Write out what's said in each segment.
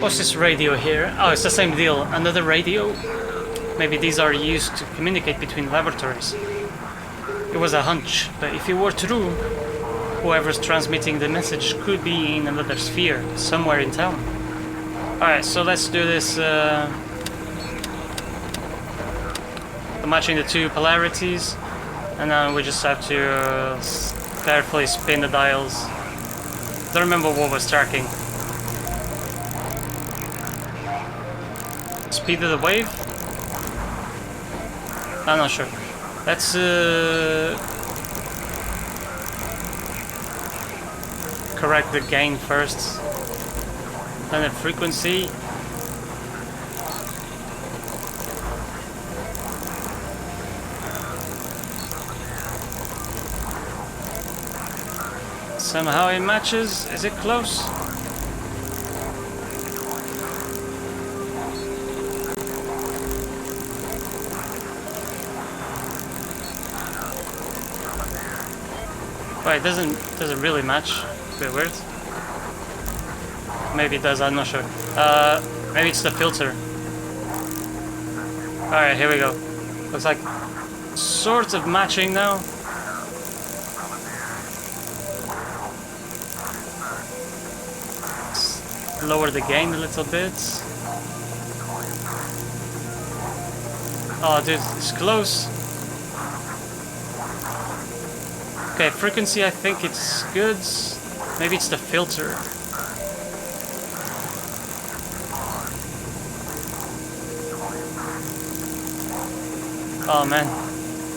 What's this radio here? Oh, it's the same deal. Another radio? Maybe these are used to communicate between laboratories. It was a hunch, but if it were true, whoever's transmitting the message could be in another sphere, somewhere in town. Alright, so let's do this. Matching the two polarities, and then we just have to carefully spin the dials. Don't remember what was tracking. Speed of the wave? I'm not sure. Let's correct the gain first, then the frequency. Somehow it matches. Is it close? Well, it doesn't really match. A bit weird. Maybe it does. I'm not sure. Maybe it's the filter. All right, here we go. Looks like sort of matching now. Lower the gain a little bit. Oh, dude, it's close. Okay, frequency, I think it's good. Maybe it's the filter. Oh man,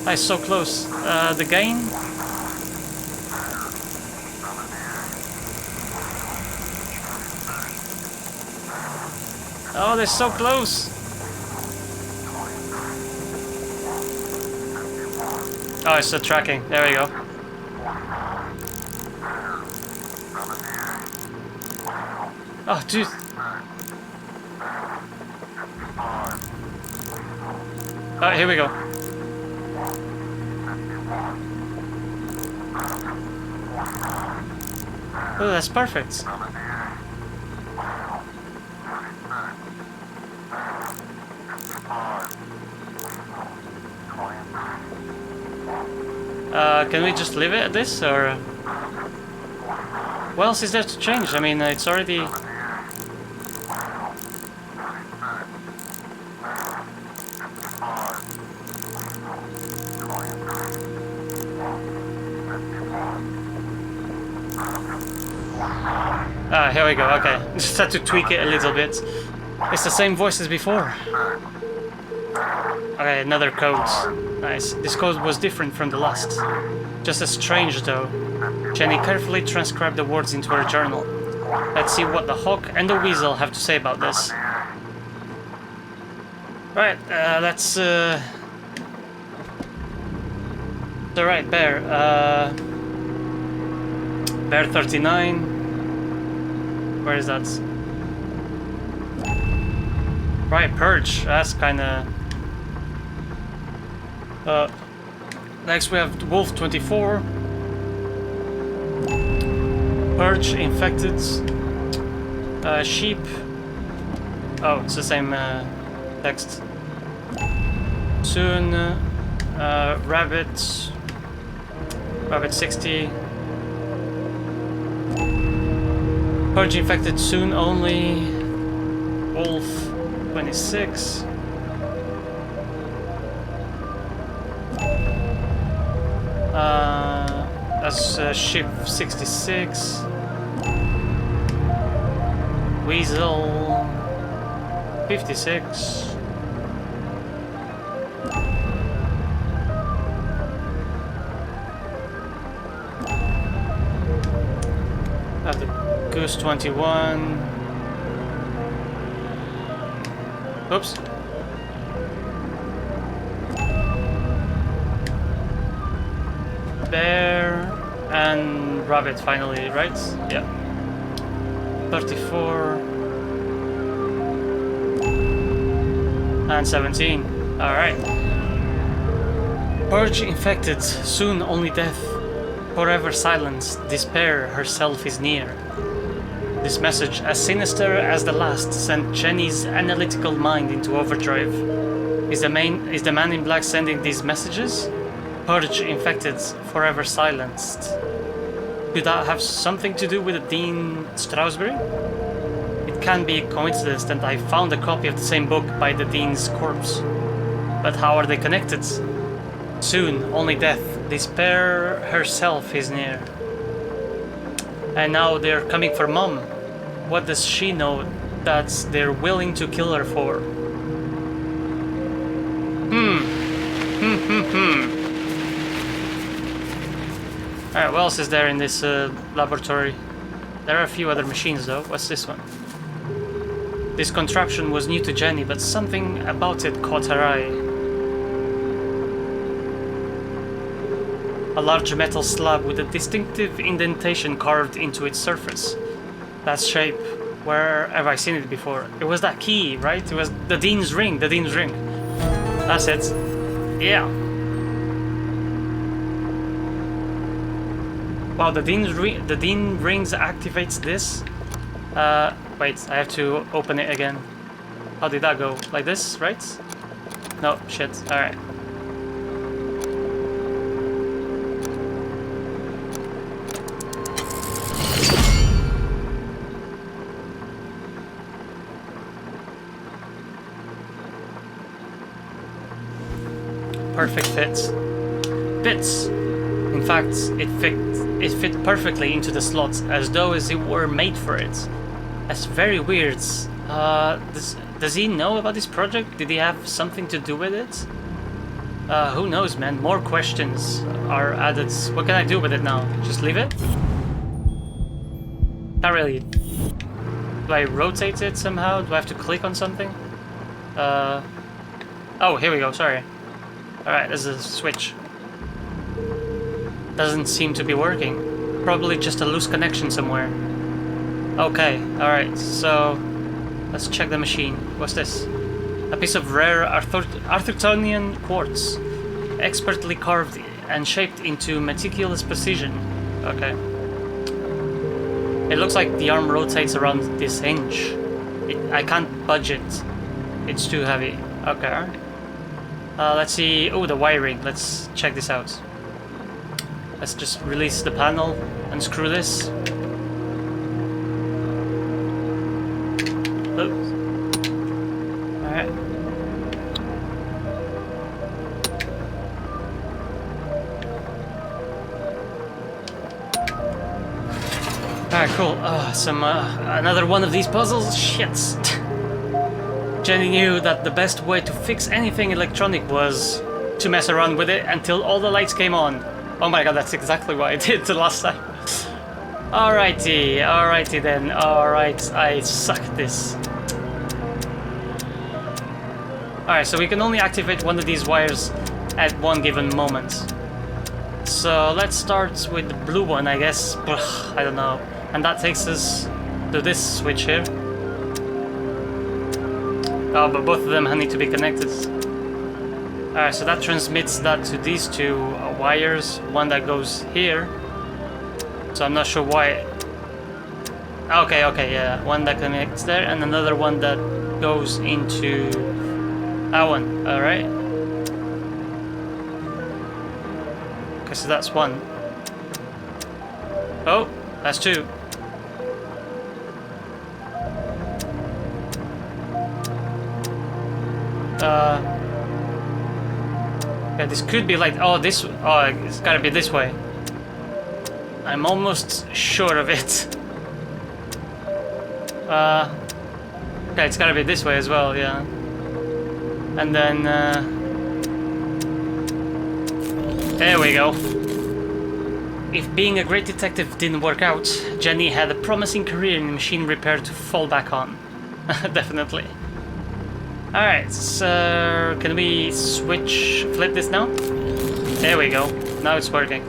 that's so close. The gain. Oh, they're so close! Oh, it's the tracking. There we go. Oh, dude. Oh, here we go. Oh, that's perfect. Can we just leave it at this, or what else is there to change? I mean, it's already... Ah, here we go, okay. Just had to tweak it a little bit. It's the same voice as before. Okay, another code. Nice. This code was different from the last. Just as strange though. Jenny carefully transcribed the words into her journal. Let's see what the hawk and the weasel have to say about this. Right, let's... Alright, Bear. Bear 39. Where is that? Right, Purge. That's kinda... next we have Wolf 24. Purge, Infected. Sheep. Oh, it's the same text. Soon. Rabbit. Rabbit 60. Purge infected soon only. Wolf 26. That's Ship 66. Weasel 56. Have the Goose 21. Oops. Bear and Rabbit finally, right? Yeah. 34 and 17. Alright. Purge infected, soon only death. Forever silence, despair herself is near. This message, as sinister as the last, sent Jenny's analytical mind into overdrive. Is the man in black sending these messages? Purge infected, forever silenced. Could that have something to do with Dean Strasberry? It can be a coincidence that I found a copy of the same book by the Dean's corpse. But how are they connected? Soon, only death. Despair herself is near. And now they're coming for Mom. What does she know that they're willing to kill her for? Alright, what else is there in this laboratory? There are a few other machines though. What's this one? This contraption was new to Jenny, but something about it caught her eye. A large metal slab with a distinctive indentation carved into its surface. That shape, where have I seen it before? It was that key, right? It was the Dean's ring, That's it. Yeah. Wow, the Dean rings activates this. Wait, I have to open it again. How did that go? Like this, right? No, shit. Alright. Perfect fit. Fits. In fact, it fit perfectly into the slot, as though as it were made for it. That's very weird. Does he know about this project? Did he have something to do with it? Who knows, man? More questions are added. What can I do with it now? Just leave it? Not really. Do I rotate it somehow? Do I have to click on something? Oh, here we go, sorry. Alright, there's a switch. Doesn't seem to be working. Probably just a loose connection somewhere. Okay, alright, so let's check the machine. What's this? A piece of rare Arthurtonian quartz, expertly carved and shaped into meticulous precision. Okay. It looks like the arm rotates around this hinge. I can't budge it. It's too heavy. Okay. Let's see. Oh, the wiring. Let's check this out. Let's just release the panel, unscrew this. Oops. Alright. Alright, cool. Another one of these puzzles? Shit. Jenny knew that the best way to fix anything electronic was to mess around with it until all the lights came on. Oh my god, that's exactly what I did the last time. Alrighty then. Alright, I suck at this. Alright, so we can only activate one of these wires at one given moment. So let's start with the blue one, I guess. Ugh, I don't know. And that takes us to this switch here. Oh, but both of them need to be connected. Alright, so that transmits that to these two wires. One that goes here. So I'm not sure why. Okay, yeah. One that connects there, and another one that goes into that one. Alright. Okay, so that's one. Oh, that's two. Yeah, this could be like, it's gotta be this way. I'm almost sure of it. Okay, it's gotta be this way as well, yeah. And then, there we go. If being a great detective didn't work out, Jenny had a promising career in machine repair to fall back on. Definitely. Alright, so can we flip this now? There we go. Now it's working.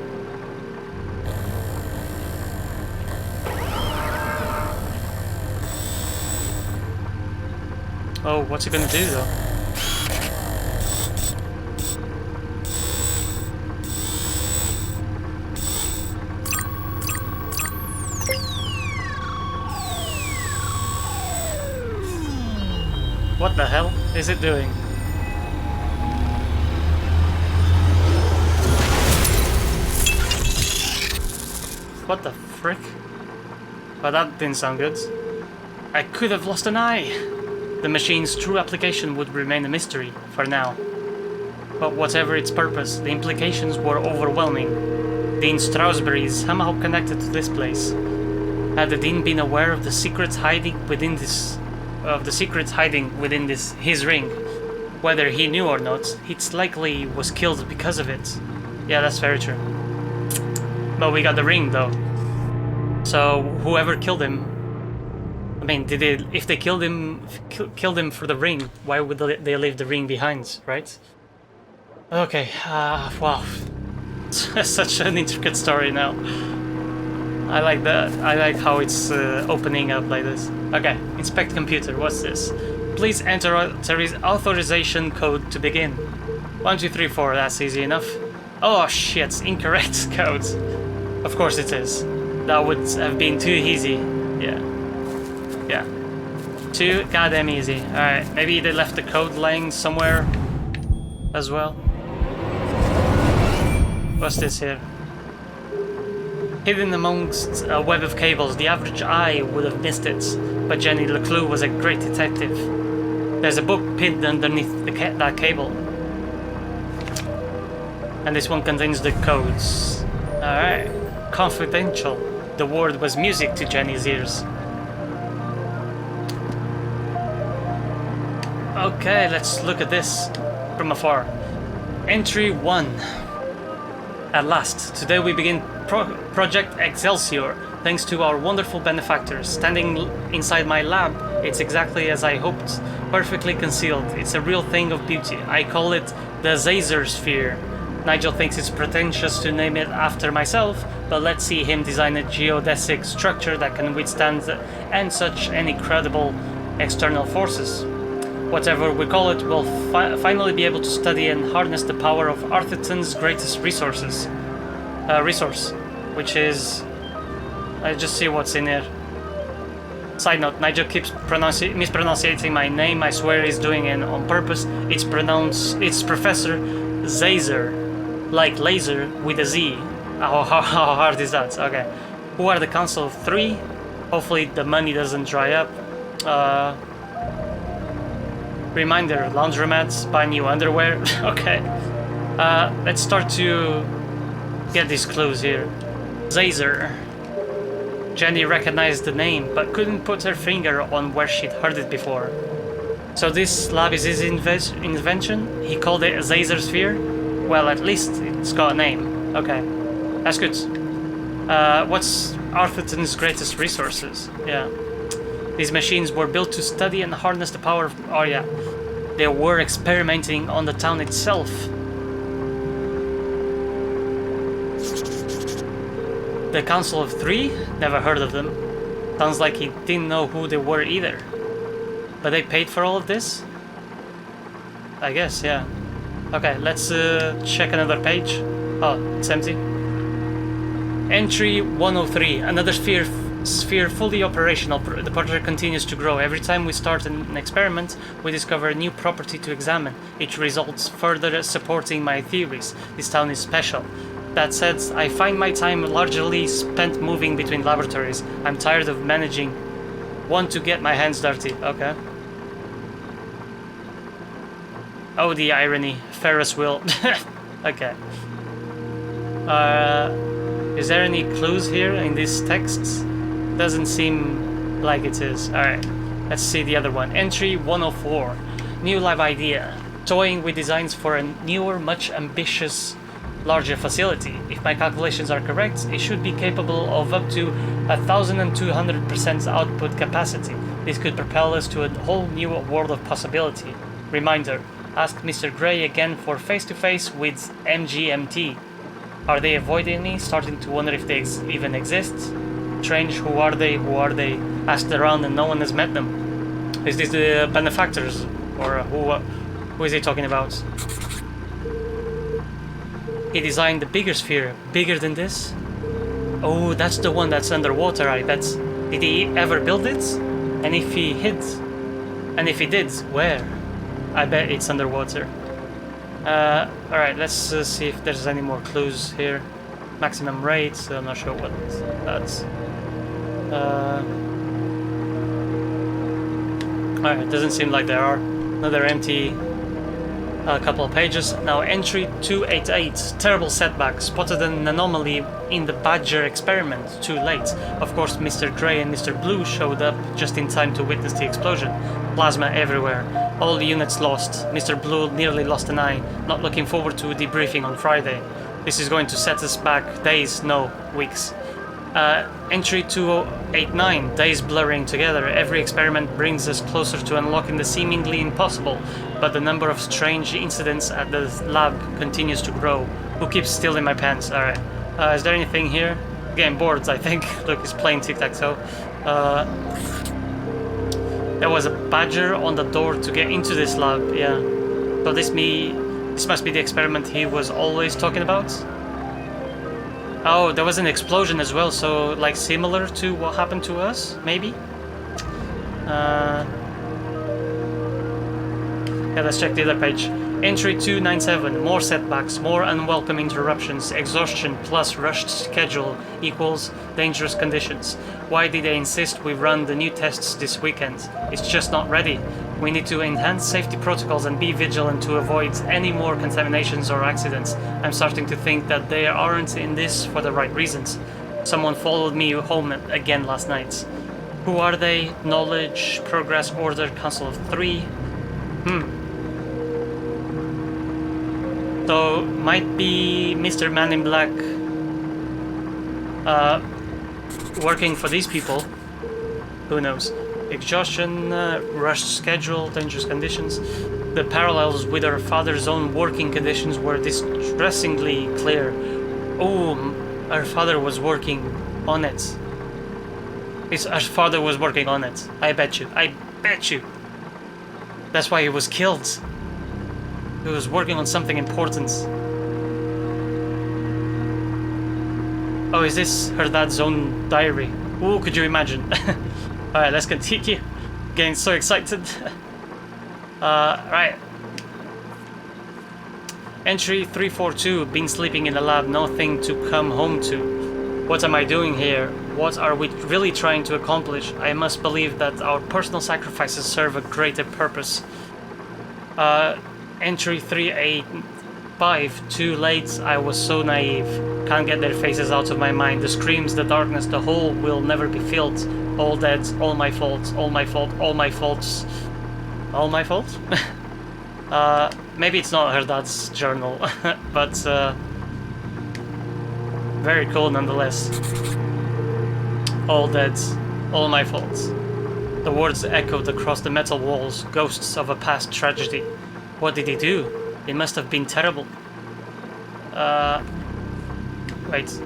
Oh, what's it gonna do though? What the hell is it doing? What the frick? Well, that didn't sound good. I could have lost an eye! The machine's true application would remain a mystery, for now. But whatever its purpose, the implications were overwhelming. Dean Stroudsbury is somehow connected to this place. Had the Dean been aware of the secrets hiding within this... his ring, whether he knew or not, it's likely was killed because of it. Yeah, that's very true. But we got the ring, though. So whoever killed him, I mean, if they killed him for the ring, why would they leave the ring behind, right? Okay, wow. Such an intricate story now. I like that. I like how it's opening up like this. Okay, inspect computer. What's this? Please enter authorization code to begin. 1, 2, 3, 4. That's easy enough. Oh shit! Incorrect code. Of course it is. That would have been too easy. Yeah. Yeah. Too goddamn easy. Alright, maybe they left the code lying somewhere as well. What's this here? Hidden amongst a web of cables, the average eye would have missed it, but Jenny LeClue was a great detective. There's a book pinned underneath that cable. And this one contains the codes. Alright. Confidential. The word was music to Jenny's ears. Okay, let's look at this from afar. Entry 1. At last, today we begin Project Excelsior, thanks to our wonderful benefactors. Standing inside my lab, it's exactly as I hoped, perfectly concealed. It's a real thing of beauty. I call it the Zazer Sphere. Nigel thinks it's pretentious to name it after myself, but let's see him design a geodesic structure that can withstand and such incredible external forces. Whatever we call it, we'll finally be able to study and harness the power of Arthurton's greatest resource, which is... I just see what's in here. Side note, Nigel keeps mispronouncing my name. I swear he's doing it on purpose. It's Professor Zazer, like laser with a Z. How hard is that? Okay. Who are the Council of 3? Hopefully the money doesn't dry up. Reminder, laundromats, buy new underwear. Okay. Let's start to get these clues here. Zazer. Jenny recognized the name, but couldn't put her finger on where she'd heard it before. So this lab is his invention? He called it a Zazer Sphere? Well, at least it's got a name. Okay. That's good. What's Arthurton's greatest resources? Yeah. These machines were built to study and harness the power of... Oh yeah. They were experimenting on the town itself. The Council of 3? Never heard of them. Sounds like he didn't know who they were either. But they paid for all of this? I guess, yeah. Okay, let's check another page. Oh, it's empty. Entry 103. Another sphere fully operational. The project continues to grow. Every time we start an experiment, we discover a new property to examine. Each results further supporting my theories. This town is special. That said, I find my time largely spent moving between laboratories. I'm tired of managing. Want to get my hands dirty. Okay. Oh, the irony. Ferris wheel. Okay. Is there any clues here in these texts? Doesn't seem like it is. Alright, let's see the other one. Entry 104. New lab idea. Toying with designs for a newer, much ambitious, larger facility. If my calculations are correct, it should be capable of up to 1,200% output capacity. This could propel us to a whole new world of possibility. Reminder, ask Mr. Gray again for face-to-face with MGMT. Are they avoiding me? Starting to wonder if they even exist. Strange, who are they? Who are they? Asked around and no one has met them. Is this the benefactors? Or who is he talking about? He designed the bigger sphere. Bigger than this? Oh, that's the one that's underwater, I bet. Did he ever build it? And if he hid, And if he did, where? I bet it's underwater. Alright, let's see if there's any more clues here. Maximum rate, I'm not sure what that's. Alright, doesn't seem like there are. Another empty couple of pages. Now, entry 288. Terrible setback. Spotted an anomaly in the Badger experiment. Too late. Of course, Mr. Grey and Mr. Blue showed up just in time to witness the explosion. Plasma everywhere. All the units lost. Mr. Blue nearly lost an eye. Not looking forward to debriefing on Friday. This is going to set us back days, no, weeks. Entry 2089, days blurring together. Every experiment brings us closer to unlocking the seemingly impossible, but the number of strange incidents at the lab continues to grow. Who keeps stealing my pens? Alright. Is there anything here? Getting bored, I think. Look, he's playing tic-tac-toe. There was a badger on the door to get into this lab, yeah. So this must be the experiment he was always talking about? Oh, there was an explosion as well, so like similar to what happened to us, maybe? Yeah, let's check the other page. Entry 297, more setbacks, more unwelcome interruptions, exhaustion plus rushed schedule equals dangerous conditions. Why did they insist we run the new tests this weekend? It's just not ready. We need to enhance safety protocols and be vigilant to avoid any more contaminations or accidents. I'm starting to think that they aren't in this for the right reasons. Someone followed me home again last night. Who are they? Knowledge, Progress, Order, Council of 3. So, might be Mr. Man in Black working for these people. Who knows? Exhaustion, rushed schedule, dangerous conditions. The parallels with our father's own working conditions were distressingly clear. Oh, our father was working on it. Our father was working on it. I bet you. I bet you. That's why he was killed. He was working on something important. Oh, is this her dad's own diary? Ooh, could you imagine? Alright, let's continue. Getting so excited. Right. Entry 342. Been sleeping in the lab. Nothing to come home to. What am I doing here? What are we really trying to accomplish? I must believe that our personal sacrifices serve a greater purpose. Entry 385. Too late. I was so naive. Can't get their faces out of my mind. The screams, the darkness, the hole will never be filled. All dead, all my fault, all my fault, all my faults. All my fault? Maybe it's not her dad's journal, but very cool nonetheless. All dead, all my faults. The words echoed across the metal walls, ghosts of a past tragedy. What did he do? It must have been terrible. Wait.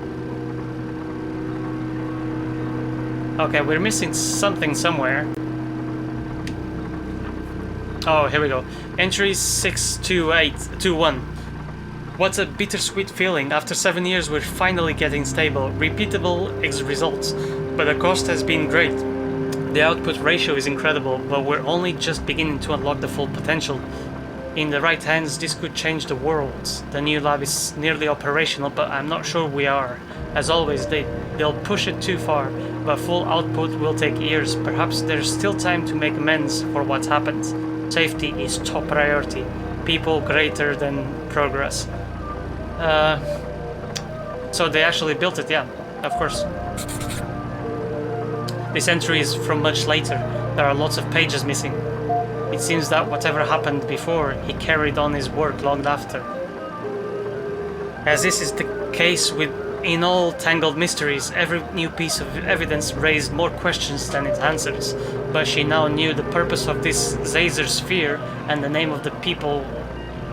Okay, we're missing something somewhere. Oh, here we go. Entry 62821. What a bittersweet feeling. After 7 years, we're finally getting stable, repeatable results. But the cost has been great. The output ratio is incredible, but we're only just beginning to unlock the full potential. In the right hands, this could change the world. The new lab is nearly operational, but I'm not sure we are. As always, they'll push it too far, but full output will take years. Perhaps there's still time to make amends for what's happened. Safety is top priority. People greater than progress. So they actually built it, yeah, of course. This entry is from much later. There are lots of pages missing. It seems that whatever happened before, he carried on his work long after. As this is the case in all tangled mysteries, every new piece of evidence raised more questions than it answers. But she now knew the purpose of this Zazer sphere and the name of the people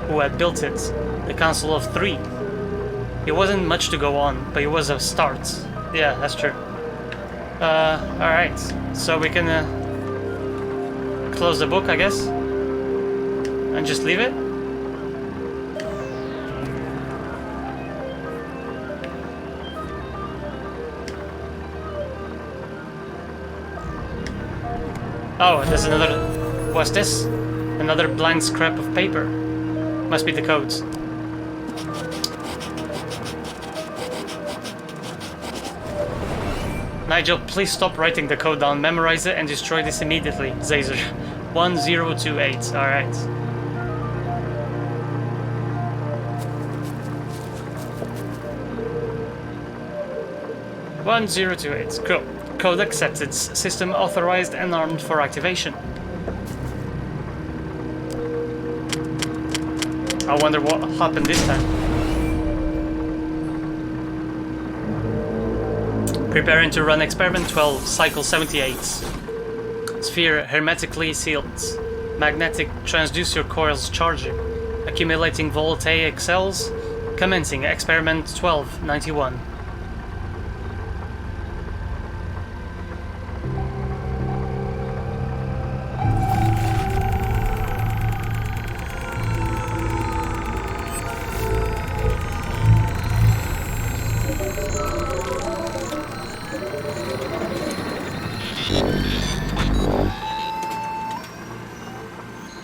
who had built it, the Council of 3. It wasn't much to go on, but it was a start. Yeah, that's true. Alright, so we can close the book, I guess, and just leave it. Oh, there's another. What's this? Another blank scrap of paper. Must be the codes. Nigel, please stop writing the code down, memorize it, and destroy this immediately. Zazer. 1028. Alright. (1028). Cool. Code accepted. System authorized and armed for activation. I wonder what happened this time. Preparing to run experiment 12, cycle 78. Sphere hermetically sealed. Magnetic transducer coils charging. Accumulating voltaic cells. Commencing experiment 1291.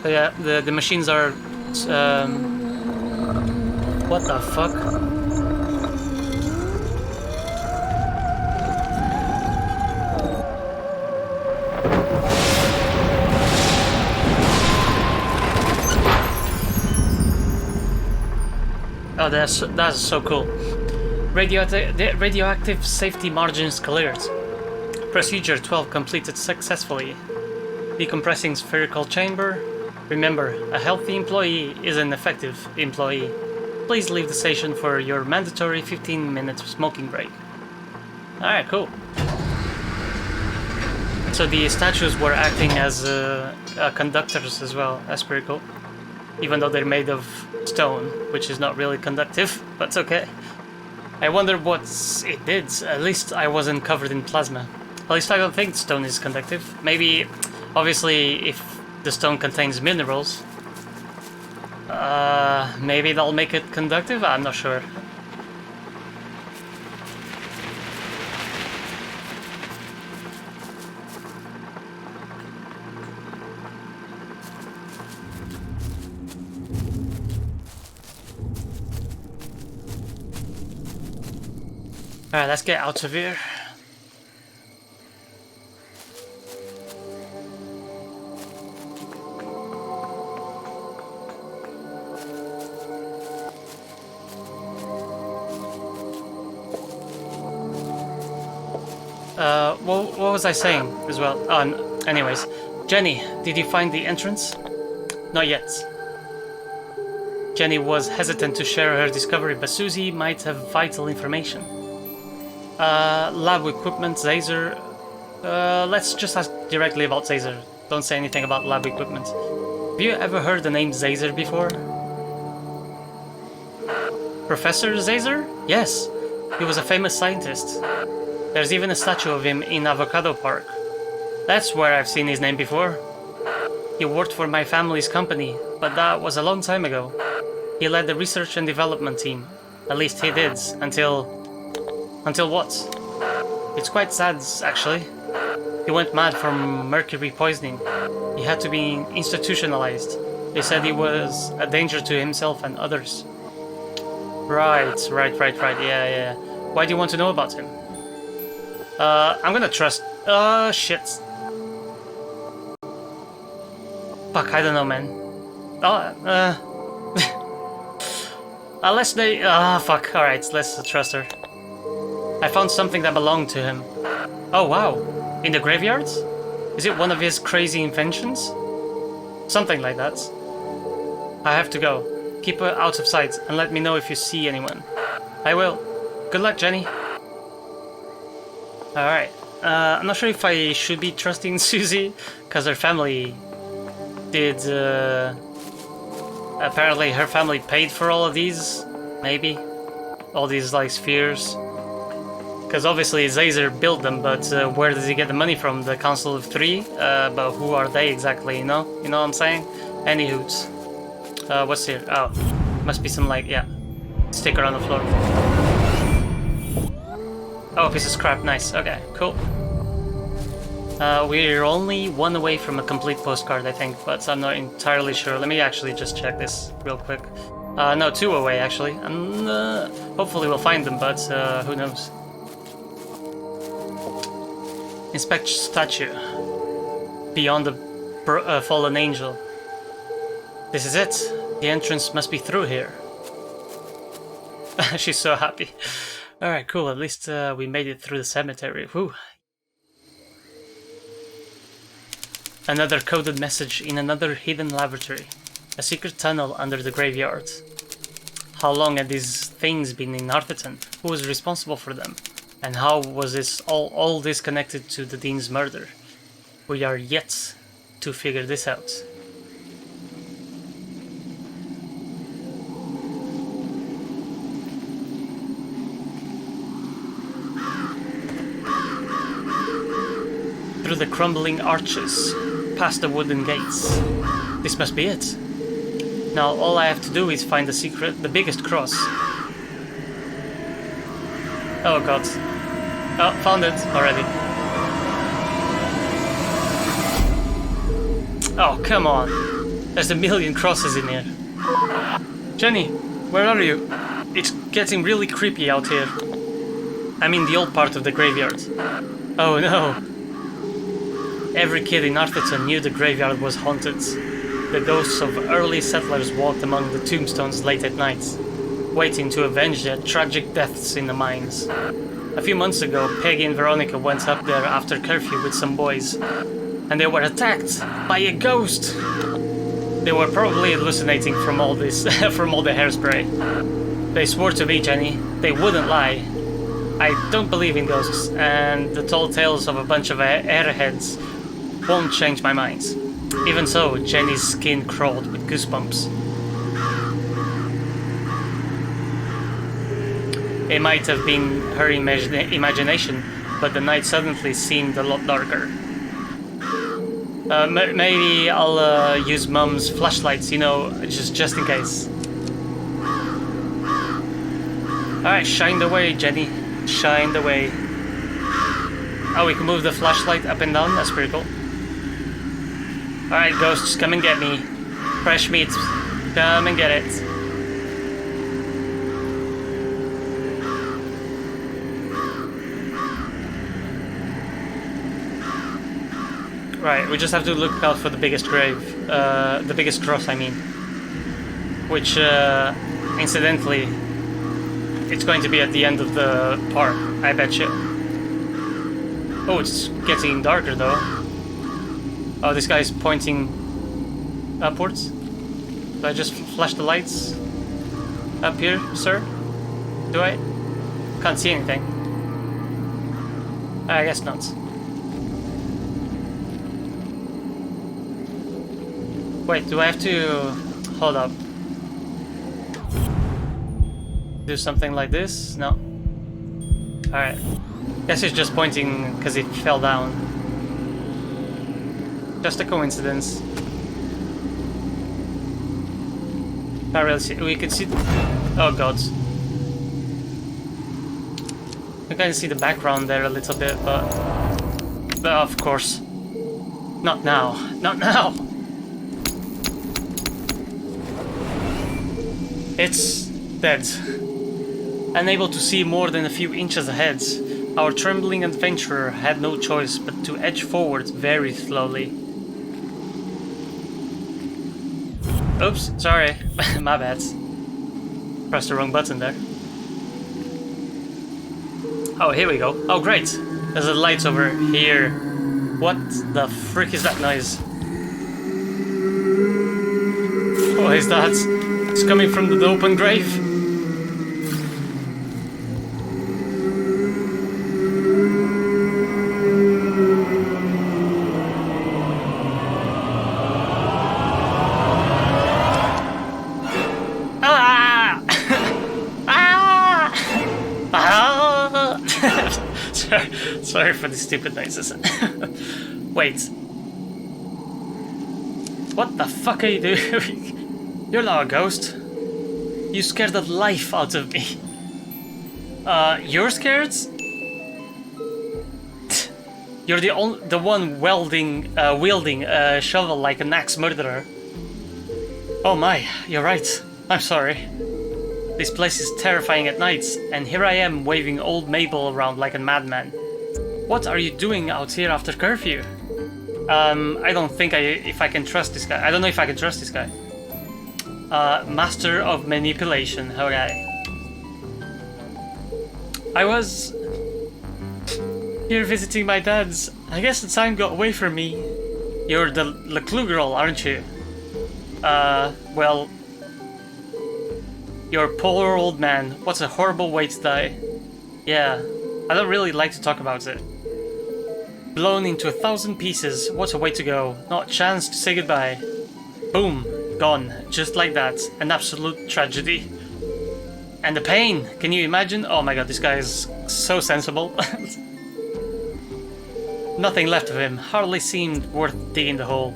So yeah, the machines are what the fuck? Oh, that's so cool. Radioactive safety margins cleared. Procedure 12 completed successfully. Decompressing spherical chamber. Remember, a healthy employee is an effective employee. Please leave the station for your mandatory 15-minute smoking break. Alright, cool. So the statues were acting as conductors as well. That's pretty cool. Even though they're made of stone, which is not really conductive, but it's okay. I wonder what it did. At least I wasn't covered in plasma. At least I don't think stone is conductive. Maybe, obviously, if the stone contains minerals, maybe that'll make it conductive? I'm not sure. Alright, let's get out of here. What was I saying as well? Anyways, Jenny, did you find the entrance? Not yet. Jenny was hesitant to share her discovery, but Susie might have vital information. Lab equipment, Zazer. Let's just ask directly about Zazer. Don't say anything about lab equipment. Have you ever heard the name Zazer before? Professor Zazer? Yes, he was a famous scientist. There's even a statue of him in Avocado Park. That's where I've seen his name before. He worked for my family's company, but that was a long time ago. He led the research and development team. At least he did, until what? It's quite sad, actually. He went mad from mercury poisoning. He had to be institutionalized. They said he was a danger to himself and others. Right, yeah. Why do you want to know about him? I'm gonna trust... shit. Fuck, I don't know, man. Unless they... fuck, alright, let's trust her. I found something that belonged to him. Oh, wow. In the graveyards? Is it one of his crazy inventions? Something like that. I have to go. Keep her out of sight and let me know if you see anyone. I will. Good luck, Jenny. Alright. I'm not sure if I should be trusting Susie, because her family did... apparently her family paid for all of these, maybe? All these, like, spheres. Because obviously Zazer built them, but where does he get the money from? The Council of Three? But who are they exactly, you know? You know what I'm saying? Anywhoots. What's here? Oh, must be some, like, yeah, sticker on the floor. Oh, piece of scrap, nice, okay, cool. We're only one away from a complete postcard, I think, but I'm not entirely sure. Let me actually just check this real quick. No, 2 away, actually. Hopefully we'll find them, but who knows. Inspect statue. Beyond the fallen angel. This is it. The entrance must be through here. She's so happy. Alright, cool. At least we made it through the cemetery. Whew. Another coded message in another hidden laboratory. A secret tunnel under the graveyard. How long had these things been in Arthurton? Who was responsible for them? And how was this all this connected to the Dean's murder? We are yet to figure this out. Through the crumbling arches, past the wooden gates. This must be it. Now all I have to do is find the biggest cross. Oh god. Oh, found it already. Oh, come on. There's a million crosses in here. Jenny, where are you? It's getting really creepy out here. I'm in the old part of the graveyard. Oh no. Every kid in Arthurton knew the graveyard was haunted. The ghosts of early settlers walked among the tombstones late at night, waiting to avenge their tragic deaths in the mines. A few months ago, Peggy and Veronica went up there after curfew with some boys, and they were attacked by a ghost. They were probably hallucinating from all this, from all the hairspray. They swore to me, Jenny, they wouldn't lie. I don't believe in ghosts, and the tall tales of a bunch of airheads won't change my mind. Even so, Jenny's skin crawled with goosebumps. It might have been her imagination, but the night suddenly seemed a lot darker. Maybe I'll use Mum's flashlights, you know, just in case. Alright, shine the way, Jenny. Shine the way. Oh, we can move the flashlight up and down, that's pretty cool. Alright, ghosts, come and get me. Fresh meat, come and get it. Right, we just have to look out for the biggest grave. The biggest cross, I mean. Which, incidentally, it's going to be at the end of the park, I bet you. Oh, it's getting darker though. Oh, this guy's pointing upwards. Do I just flash the lights up here, sir? Do I? Can't see anything. I guess not. Wait, do I have to... Hold up. Do something like this? No. Alright. Guess he's just pointing because it fell down. Just a coincidence. Can't really see. We can see... Oh god. We can see the background there a little bit, but of course. Not now. Not now! It's dead. Unable to see more than a few inches ahead, our trembling adventurer had no choice but to edge forward very slowly. Oops, sorry. My bad. Pressed the wrong button there. Oh, here we go. Oh, great. There's a light over here. What the frick is that noise? What is that? It's coming from the open grave. Ah! Ah! Ah! Sorry for the stupid noises. Wait. What the fuck are you doing? You're not a ghost. You scared the life out of me. You're scared? You're the one wielding a shovel like an axe murderer. Oh my, you're right. I'm sorry. This place is terrifying at night, and here I am waving old Mabel around like a madman. What are you doing out here after curfew? I don't think if I can trust this guy. I don't know if I can trust this guy. Master of manipulation. Okay. I was here visiting my dad's. I guess the time got away from me. You're the LeClue girl, aren't you? Well, you're a poor old man. What a horrible way to die. Yeah, I don't really like to talk about it. Blown into 1,000 pieces. What a way to go. Not a chance to say goodbye. Boom. Gone. Just like that. An absolute tragedy. And the pain. Can you imagine? Oh my god, this guy is so sensible. Nothing left of him. Hardly seemed worth digging the hole.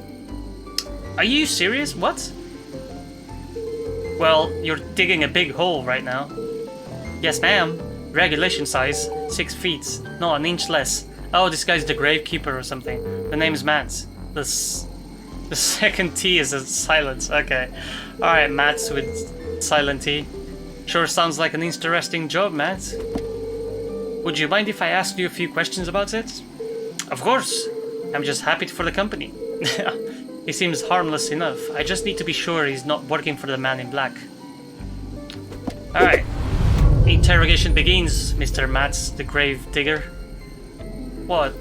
Are you serious? What? Well, you're digging a big hole right now. Yes, ma'am. Regulation size. 6 feet. Not an inch less. Oh, this guy's the gravekeeper or something. The name is Matt. The second T is a silent. Okay. Alright, Matt with silent T. Sure sounds like an interesting job, Matt. Would you mind if I asked you a few questions about it? Of course. I'm just happy for the company. He seems harmless enough. I just need to be sure he's not working for the man in black. Alright. Interrogation begins, Mr. Matt, the gravedigger. What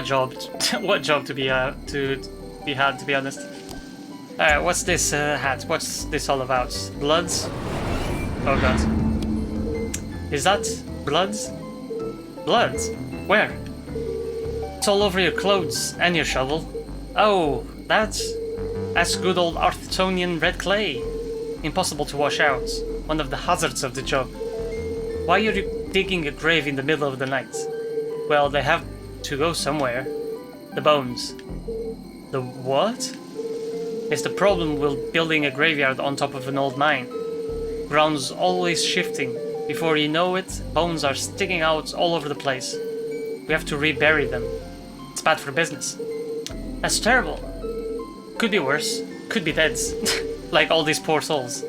job? What job to be had, to be honest. Alright, what's this hat? What's this all about? Bloods? Oh god. Is that bloods? Bloods? Where? It's all over your clothes and your shovel. Oh, that's good old Arthurtonian red clay. Impossible to wash out. One of the hazards of the job. Why are you digging a grave in the middle of the night? Well, they have to go somewhere. The bones. The what? It's the problem with building a graveyard on top of an old mine. Ground's always shifting. Before you know it, bones are sticking out all over the place. We have to rebury them. It's bad for business. That's terrible. Could be worse. Could be dead. Like all these poor souls.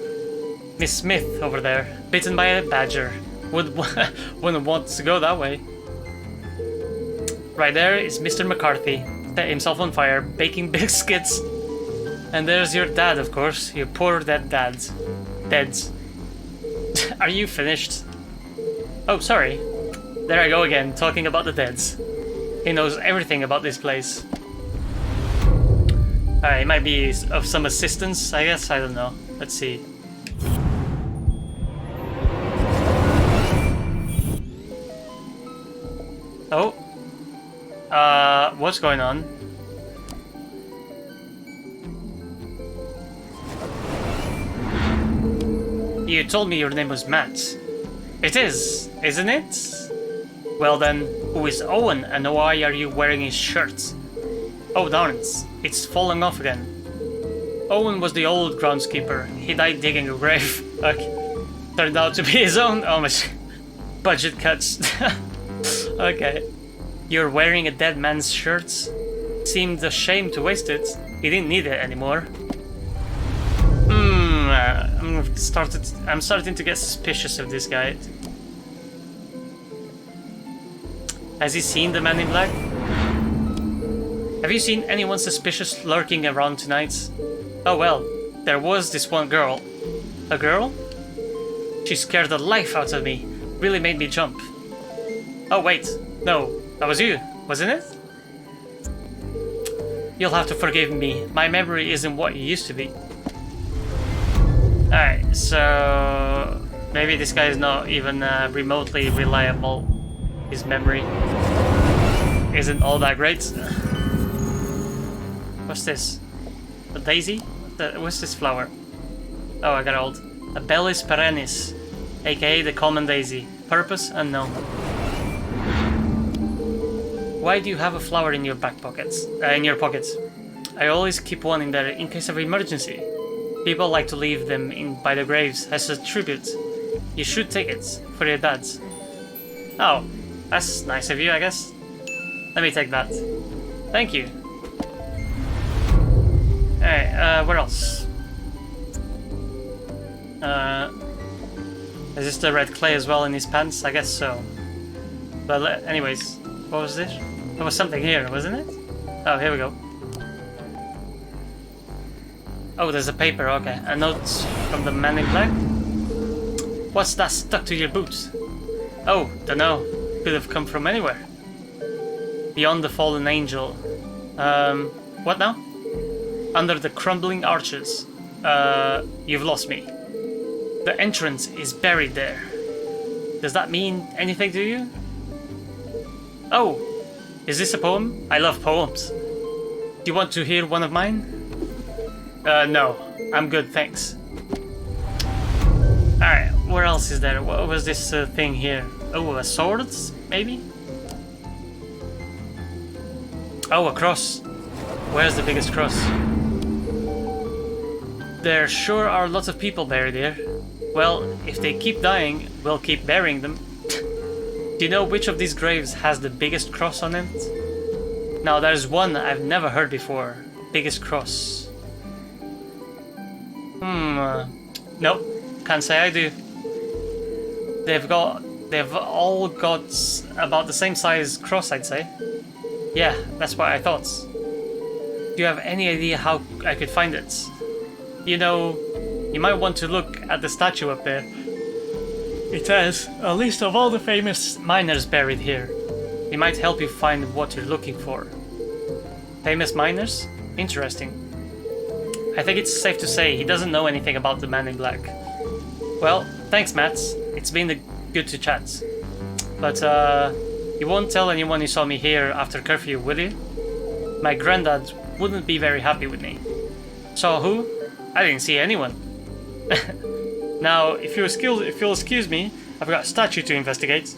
Miss Smith over there, bitten by a badger. Wouldn't want to go that way. Right there is Mr. McCarthy, set himself on fire, baking biscuits. And there's your dad, of course, your poor dead dad. Deads. Are you finished? Oh, sorry. There I go again, talking about the deads. He knows everything about this place. It might be of some assistance, I guess, I don't know. Let's see. Oh. What's going on? You told me your name was Matt. It is, isn't it? Well then, who is Owen and why are you wearing his shirt? Oh darn it, it's falling off again. Owen was the old groundskeeper. He died digging a grave. Okay. Turned out to be his own. Oh my... Budget cuts. Okay. You're wearing a dead man's shirt? Seemed a shame to waste it. He didn't need it anymore. I'm starting to get suspicious of this guy. Has he seen the man in black? Have you seen anyone suspicious lurking around tonight? Oh well, there was this one girl. A girl? She scared the life out of me. Really made me jump. Oh wait, no, that was you, wasn't it? You'll have to forgive me. My memory isn't what it used to be. Alright, so... maybe this guy is not even remotely reliable. His memory isn't all that great. What's this? A daisy? What's this flower? Oh, I got old. A Bellis perennis, aka the common daisy. Purpose unknown. Why do you have a flower in your back pockets? In your pockets? I always keep one in there in case of emergency. People like to leave them in by the graves as a tribute. You should take it for your dads. Oh, that's nice of you, I guess. Let me take that. Thank you. Alright, where else? Is this the red clay as well in his pants? I guess so. But anyways, what was this? There was something here, wasn't it? Oh, here we go. Oh, there's a paper, okay. A note from the man in black. What's that stuck to your boot? Oh, dunno. Could have come from anywhere. Beyond the fallen angel. What now? Under the crumbling arches. You've lost me. The entrance is buried there. Does that mean anything to you? Oh, is this a poem? I love poems. Do you want to hear one of mine? No. I'm good, thanks. Alright, where else is there? What was this thing here? Oh, a sword, maybe? Oh, a cross. Where's the biggest cross? There sure are lots of people buried here. Well, if they keep dying, we'll keep burying them. Do you know which of these graves has the biggest cross on it? Now, there's one I've never heard before. Biggest cross. Nope. Can't say I do. They've all got about the same size cross, I'd say. Yeah, that's what I thought. Do you have any idea how I could find it? You know, you might want to look at the statue up there. It has a list of all the famous miners buried here. It might help you find what you're looking for. Famous miners? Interesting. I think it's safe to say he doesn't know anything about the man in black. Well, thanks, Matt. It's been good to chat. But, you won't tell anyone you saw me here after curfew, will you? My granddad wouldn't be very happy with me. Saw who? I didn't see anyone. Now, if you'll excuse me, I've got a statue to investigate.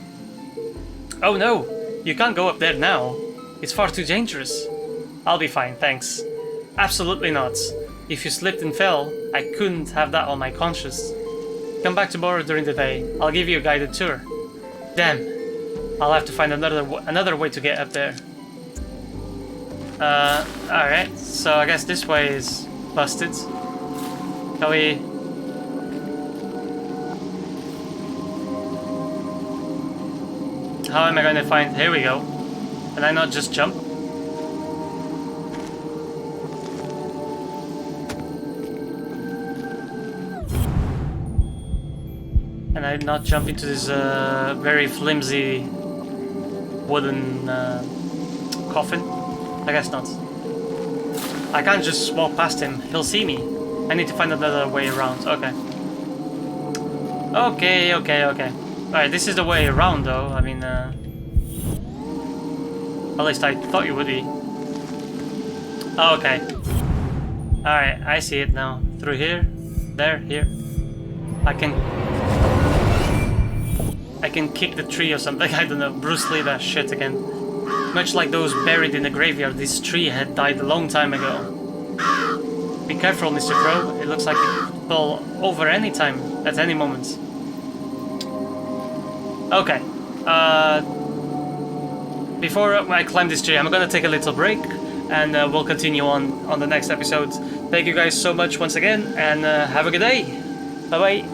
Oh no, you can't go up there now. It's far too dangerous. I'll be fine, thanks. Absolutely not. If you slipped and fell, I couldn't have that on my conscience. Come back tomorrow during the day. I'll give you a guided tour. Damn. I'll have to find another way to get up there. Alright. So I guess this way is busted. Can we... How am I gonna find... Here we go. Can I not just jump? Can I not jump into this very flimsy wooden coffin? I guess not. I can't just walk past him. He'll see me. I need to find another way around. Okay. Okay. Alright, this is the way around though. I mean, at least I thought you would be. Okay. Alright, I see it now. Through here. There, here. I can kick the tree or something. I don't know. Bruce Lee that shit again. Much like those buried in the graveyard, this tree had died a long time ago. Be careful, Mr. Crow. It looks like it could fall over any time, at any moment. Okay. Before I climb this tree, I'm gonna take a little break, and we'll continue on the next episode. Thank you guys so much once again, and have a good day. Bye-bye.